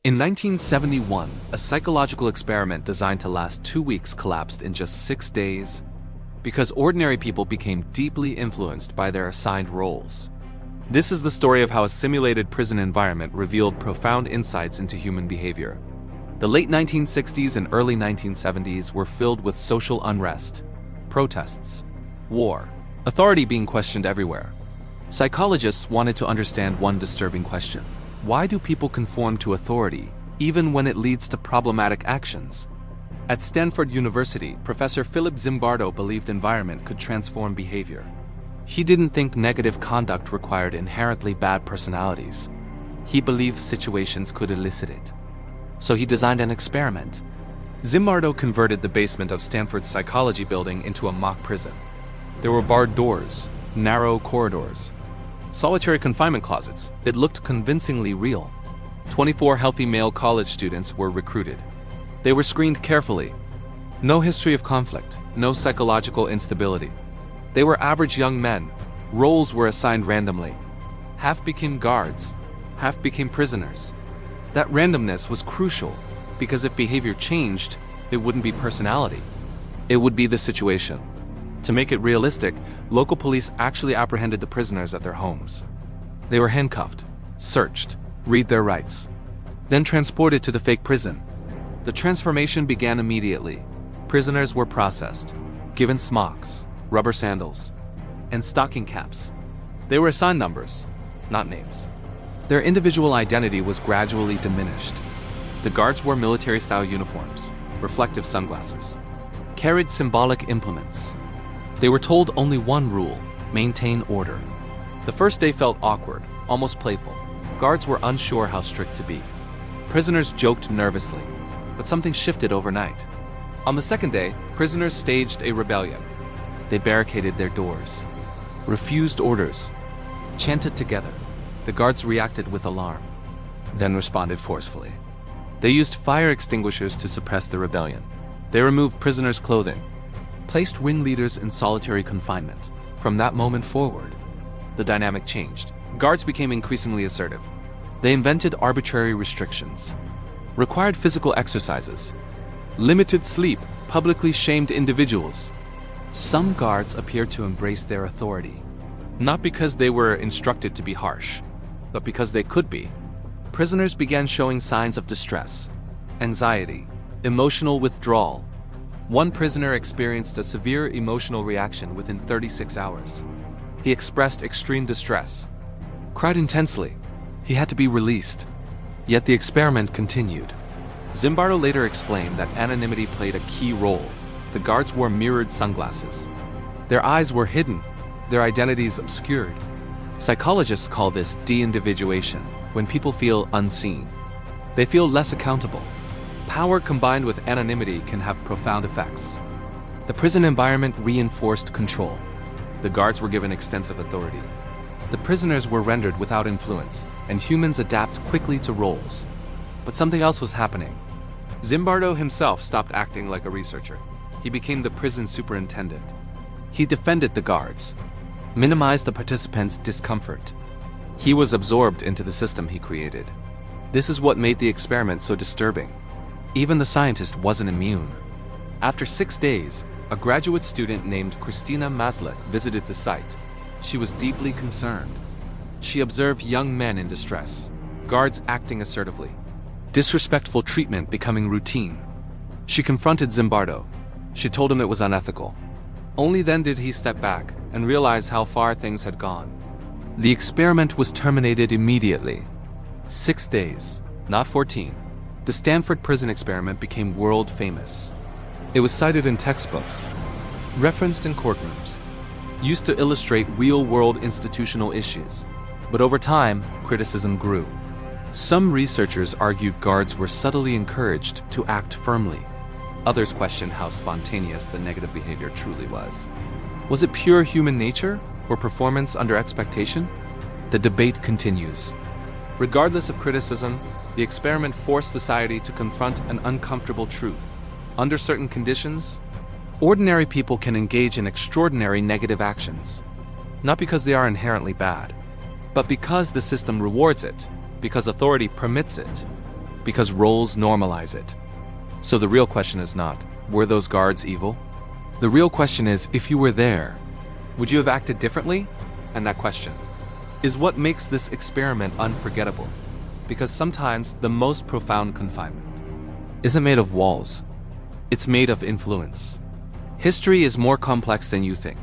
In 1971, a psychological experiment designed to last 2 weeks collapsed in just 6 days because ordinary people became deeply influenced by their assigned roles. This is the story of how a simulated prison environment revealed profound insights into human behavior. The late 1960s and early 1970s were filled with social unrest, protests, war, authority being questioned everywhere. Psychologists wanted to understand one disturbing question. Why do people conform to authority, even when it leads to problematic actions? At Stanford University, Professor Philip Zimbardo believed environment could transform behavior. He didn't think negative conduct required inherently bad personalities. He believed situations could elicit it. So he designed an experiment. Zimbardo converted the basement of Stanford's psychology building into a mock prison. There were barred doors, narrow corridors, solitary confinement closets. It looked convincingly real. 24 healthy male college students were recruited. They were screened carefully. No history of conflict, no psychological instability. They were average young men. Roles were assigned randomly. Half became guards, half became prisoners. That randomness was crucial because if behavior changed, it wouldn't be personality. It would be the situation. To make it realistic, local police actually apprehended the prisoners at their homes. They were handcuffed, searched, read their rights, then transported to the fake prison. The transformation began immediately. Prisoners were processed, given smocks, rubber sandals, and stocking caps. They were assigned numbers, not names. Their individual identity was gradually diminished. The guards wore military-style uniforms, reflective sunglasses, carried symbolic implements. They were told only one rule: maintain order. The first day felt awkward, almost playful. Guards were unsure how strict to be. Prisoners joked nervously, but something shifted overnight. On the second day, prisoners staged a rebellion. They barricaded their doors, refused orders, chanted together. The guards reacted with alarm, then responded forcefully. They used fire extinguishers to suppress the rebellion. They removed prisoners' clothing, placed ringleaders in solitary confinement. From that moment forward, the dynamic changed. Guards became increasingly assertive. They invented arbitrary restrictions, required physical exercises, limited sleep, publicly shamed individuals. Some guards appeared to embrace their authority, not because they were instructed to be harsh, but because they could be. Prisoners began showing signs of distress, anxiety, emotional withdrawal. One prisoner experienced a severe emotional reaction within 36 hours. He expressed extreme distress, cried intensely. He had to be released. Yet the experiment continued. Zimbardo later explained that anonymity played a key role. The guards wore mirrored sunglasses. Their eyes were hidden, their identities obscured. Psychologists call this de-individuation, when people feel unseen. They feel less accountable. Power combined with anonymity can have profound effects. The prison environment reinforced control. The guards were given extensive authority. The prisoners were rendered without influence, and humans adapt quickly to roles. But something else was happening. Zimbardo himself stopped acting like a researcher. He became the prison superintendent. He defended the guards, minimized the participants' discomfort. He was absorbed into the system he created. This is what made the experiment so disturbing. Even the scientist wasn't immune. After 6 days, a graduate student named Christina Maslik visited the site. She was deeply concerned. She observed young men in distress, guards acting assertively, disrespectful treatment becoming routine. She confronted Zimbardo. She told him it was unethical. Only then did he step back and realize how far things had gone. The experiment was terminated immediately. 6 days, not 14. The Stanford prison experiment became world famous. It was cited in textbooks, referenced in courtrooms, used to illustrate real-world institutional issues. But over time, criticism grew. Some researchers argued guards were subtly encouraged to act firmly. Others questioned how spontaneous the negative behavior truly was. Was it pure human nature or performance under expectation? The debate continues. Regardless of criticism, the experiment forced society to confront an uncomfortable truth. Under certain conditions, ordinary people can engage in extraordinary negative actions, not because they are inherently bad, but because the system rewards it, because authority permits it. because roles normalize it. So the real question is not, were those guards evil? The real question is, if you were there, would you have acted differently? And that question is what makes this experiment unforgettable. Because sometimes the most profound confinement isn't made of walls. It's made of influence. History is more complex than you think.